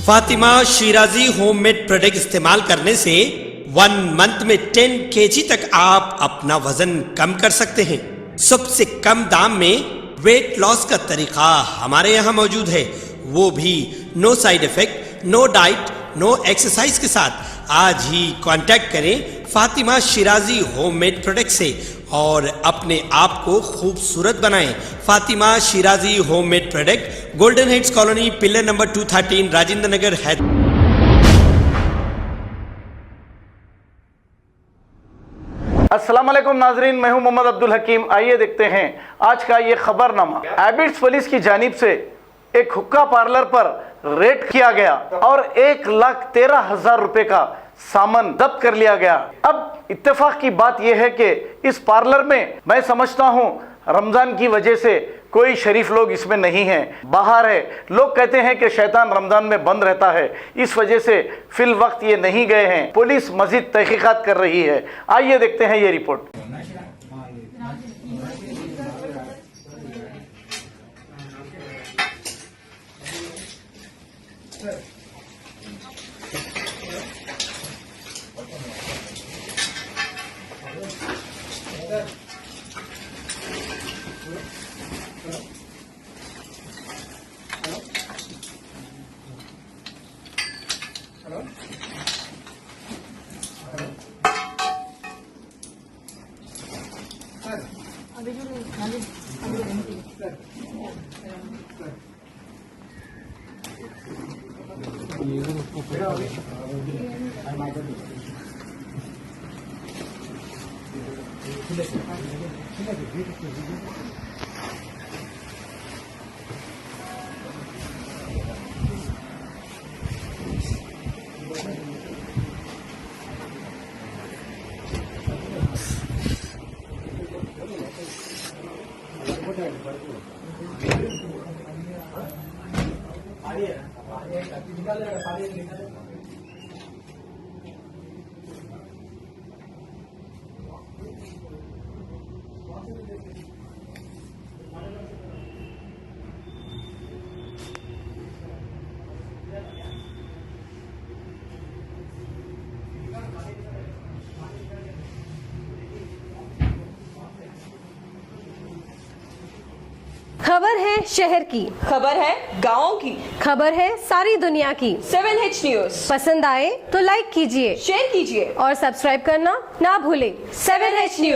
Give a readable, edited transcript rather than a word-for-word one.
Fatima Shirazi homemade product इस्तेमाल करने से 1 मंथ में 10 kg तक आप अपना वजन कम कर सकते हैं। सबसे कम दाम में वेट लॉस का तरीका हमारे यहाँ मौजूद है, वो भी no side effect, no diet, no exercise के साथ। आज ही कांटेक्ट करें फातिमा शिराजी होममेड प्रोडक्ट से और अपने आप को खूबसूरत बनाएं। Fatima Shirazi homemade product, golden heads colony, pillar number 213, Rajendra Nagar, Hyderabad. अस्सलाम वालेकुम नाजरीन, मैं हूं मोहम्मद अब्दुल हकीम। आइए देखते हैं आज का ये खबरनामा। हैबिट्स पुलिस की जानिब से एक हुक्का पार्लर पर रेड किया गया और 1,13,000 रुपए का सामान जब्त कर लिया गया। अब इत्तेफाक की बात यह है कि इस पार्लर में मैं समझता हूं रमजान की वजह से कोई शरीफ लोग इसमें नहीं हैं, बाहर है। लोग कहते हैं कि शैतान रमजान में बंद रहता है, इस वजह से फिल वक्त ये नहीं गए हैं। पुलिस मजीद तहकीकात कर रही है। आइए देखते हैं ये रिपोर्ट। खबर है शहर की, खबर है गाँव की, खबर है सारी दुनिया की। 7H न्यूज पसंद आए तो लाइक कीजिए, शेयर कीजिए और सब्सक्राइब करना ना भूलें। 7H news.